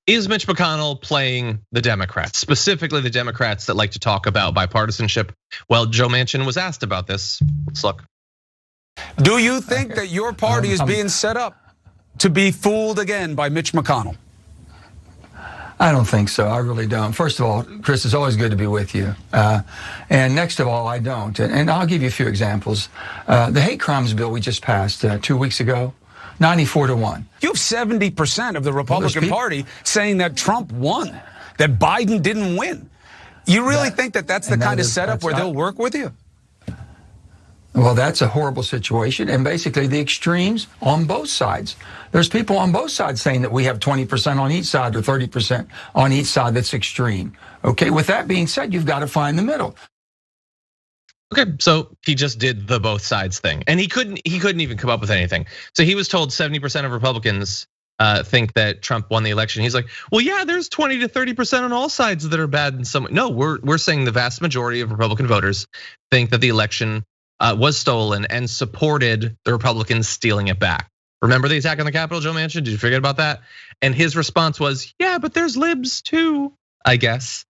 Is Mitch McConnell playing the Democrats, specifically the Democrats that like to talk about bipartisanship? Well, Joe Manchin was asked about this. Let's look. Do you think that your party is being set up to be fooled again by Mitch McConnell? I don't think so. I really don't. First of all, Chris, it's always good to be with you. And next of all, I don't. And I'll give you a few examples. The hate crimes bill we just passed 2 weeks ago, 94-1. You have 70% of the Republican Party saying that Trump won, that Biden didn't win. You really think that that's the kind of setup where they'll work with you? Well, that's a horrible situation, and basically the extremes on both sides. There's people on both sides saying that we have 20% on each side or 30% on each side. That's extreme. Okay, with that being said, you've got to find the middle. Okay, so he just did the both sides thing, and he couldn't even come up with anything. So he was told 70% of Republicans think that Trump won the election. He's like, well, yeah, there's 20 to 30% on all sides that are bad in some way. No, we're saying the vast majority of Republican voters think that the election was stolen and supported the Republicans stealing it back. Remember the attack on the Capitol, Joe Manchin? Did you forget about that? And his response was, yeah, but there's libs too, I guess.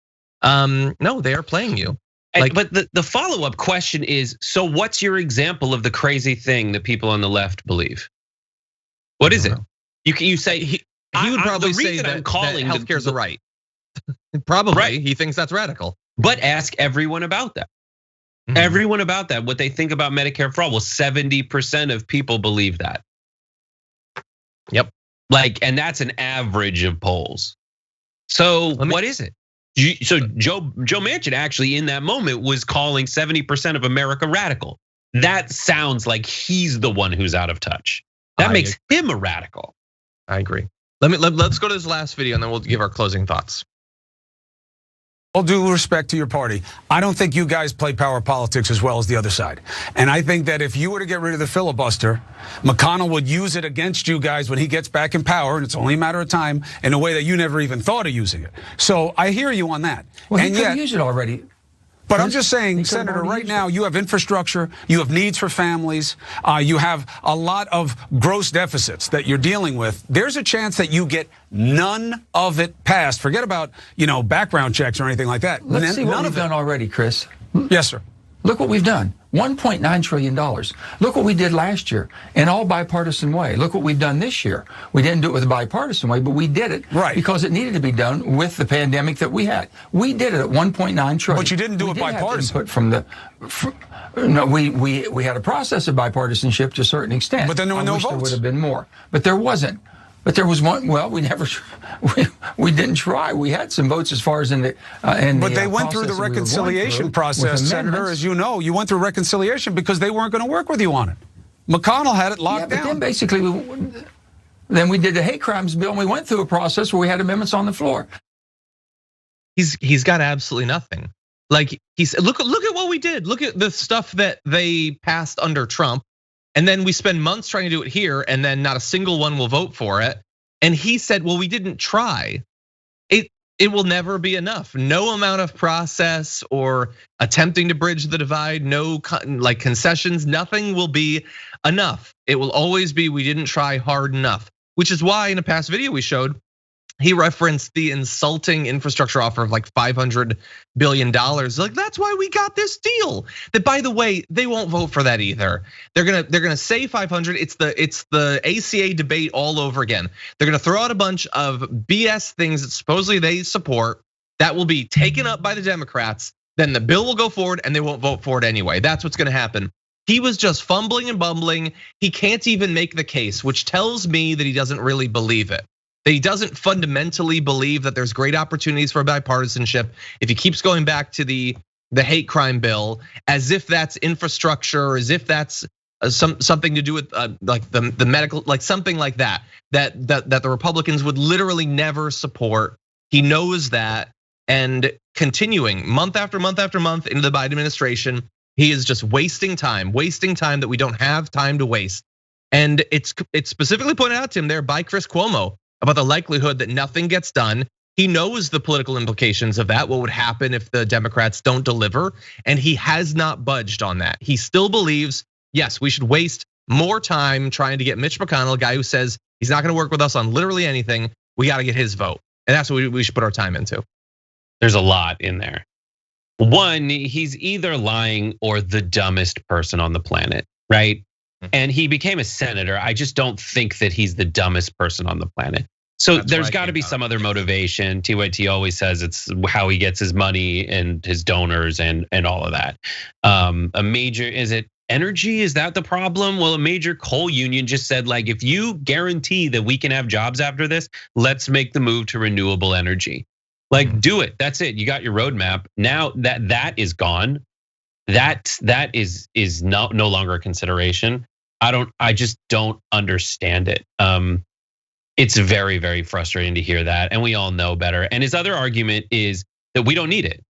No, they are playing you. But the follow-up question is, so what's your example of the crazy thing that people on the left believe? What is it? You say, he would probably say that healthcare is a right. Probably, right. He thinks that's radical. But ask everyone about that. Everyone about that, what they think about Medicare for all. Well, 70% of people believe that. Yep. And that's an average of polls. So what is it? So Joe Manchin actually in that moment was calling 70% of America radical. That sounds like he's the one who's out of touch. That makes him a radical. I agree. Let's go to this last video and then we'll give our closing thoughts. All due respect to your party, I don't think you guys play power politics as well as the other side. And I think that if you were to get rid of the filibuster, McConnell would use it against you guys when he gets back in power, and it's only a matter of time, in a way that you never even thought of using it. So I hear you on that. Well, he could use it already. But I'm just saying, Senator, right now you have infrastructure, you have needs for families, you have a lot of gross deficits that you're dealing with. There's a chance that you get none of it passed. Forget about, background checks or anything like that. Let's see what we've done already, Chris. Yes, sir. Look what we've done. $1.9 trillion. Look what we did last year in all bipartisan way. Look what we've done this year. We didn't do it with a bipartisan way, but we did it because it needed to be done with the pandemic that we had. We did it at $1.9 trillion. But you didn't do it bipartisan. No, we had a process of bipartisanship to a certain extent. But then there were no votes. There would have been more, but there wasn't. But there was one. Well, we didn't try. We had some votes as far as in the. But they went through the reconciliation process, Senator. As you know, you went through reconciliation because they weren't going to work with you on it. McConnell had it locked down. But then basically, then we did the hate crimes bill, and we went through a process where we had amendments on the floor. He's got absolutely nothing. Look at what we did. Look at the stuff that they passed under Trump. And then we spend months trying to do it here, and then not a single one will vote for it. And he said, well, we didn't try. It will never be enough. No amount of process or attempting to bridge the divide, no concessions, nothing will be enough. It will always be, we didn't try hard enough, which is why in a past video we showed, he referenced the insulting infrastructure offer of $500 billion. That's why we got this deal. That, by the way, they won't vote for that either. They're gonna say 500. It's the ACA debate all over again. They're gonna throw out a bunch of BS things that supposedly they support that will be taken up by the Democrats. Then the bill will go forward and they won't vote for it anyway. That's what's gonna happen. He was just fumbling and bumbling. He can't even make the case, which tells me that he doesn't really believe it. That he doesn't fundamentally believe that there's great opportunities for bipartisanship. If he keeps going back to the hate crime bill, as if that's infrastructure, as if that's something to do with the medical, something like that the Republicans would literally never support. He knows that, and continuing month after month after month into the Biden administration, he is just wasting time that we don't have time to waste. And it's specifically pointed out to him there by Chris Cuomo about the likelihood that nothing gets done. He knows the political implications of that, what would happen if the Democrats don't deliver, and he has not budged on that. He still believes, yes, we should waste more time trying to get Mitch McConnell, a guy who says he's not gonna work with us on literally anything. We gotta get his vote. And that's what we should put our time into. There's a lot in there. One, he's either lying or the dumbest person on the planet, right? And he became a senator. I just don't think that he's the dumbest person on the planet. So there's got to be some other motivation. TYT always says it's how he gets his money and his donors and all of that. A major, is it energy? Is that the problem? Well, a major coal union just said, like, if you guarantee that we can have jobs after this, let's make the move to renewable energy. Like, do it. That's it. You got your roadmap. Now that is gone, that is no longer a consideration. I just don't understand it. It's very, very frustrating to hear that, and we all know better. And his other argument is that we don't need it.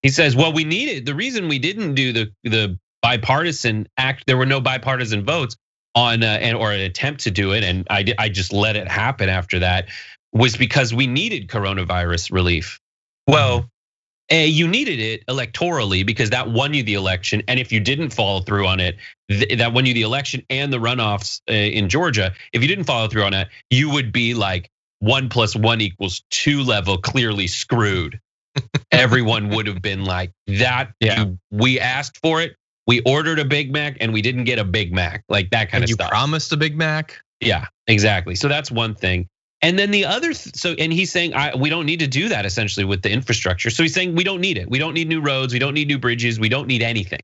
He says, well, we need it. The reason we didn't do the bipartisan act, there were no bipartisan votes on or an attempt to do it, and I just let it happen after that, was because we needed coronavirus relief. Well, you needed it electorally because that won you the election, and if you didn't follow through on it, that won you the election and the runoffs in Georgia. If you didn't follow through on it, you would be like 1 + 1 = 2 level, clearly screwed. Everyone would have been like that. Yeah. We asked for it. We ordered a Big Mac and we didn't get a Big Mac, like that kind of stuff. You promised a Big Mac? Yeah, exactly. So that's one thing. And then the other, and he's saying we don't need to do that essentially with the infrastructure. So he's saying we don't need it. We don't need new roads. We don't need new bridges. We don't need anything.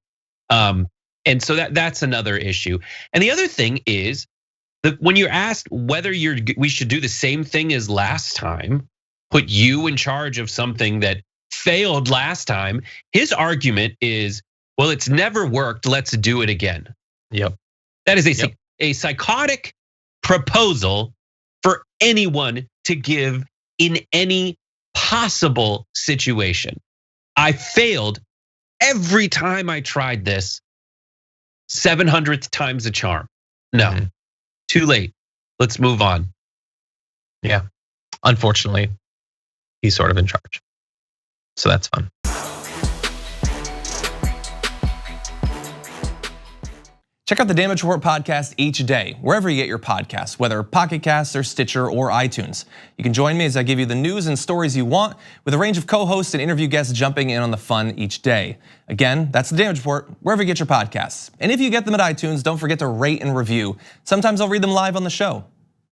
And so that's another issue. And the other thing is that when you're asked whether we should do the same thing as last time, put you in charge of something that failed last time, his argument is, well, it's never worked. Let's do it again. Yep. That is a psychotic proposal for anyone to give in any possible situation. I failed every time I tried this. 700th time's the charm. No, too late. Let's move on. Yeah, unfortunately, he's sort of in charge. So that's fun. Check out the Damage Report podcast each day, wherever you get your podcasts, whether Pocket Casts or Stitcher or iTunes. You can join me as I give you the news and stories you want, with a range of co-hosts and interview guests jumping in on the fun each day. Again, that's the Damage Report, wherever you get your podcasts. And if you get them at iTunes, don't forget to rate and review. Sometimes I'll read them live on the show.